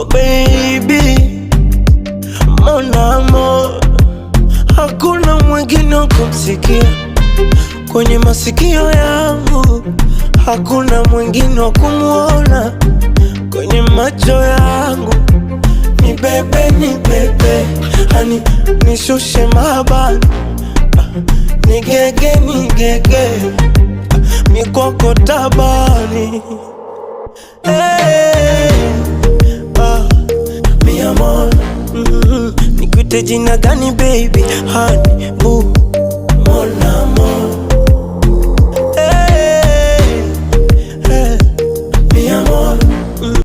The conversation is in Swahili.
Oh baby, mon amour, hakuna mwingine wa kumsikia kwenye masikio yangu, hakuna mwingine wa kumuona kwenye macho yangu. Ni bebe, hani nishushe mabani, nigege, mikoko tabani. Hey, mi amor, nikuite jina gani baby, honey, boo,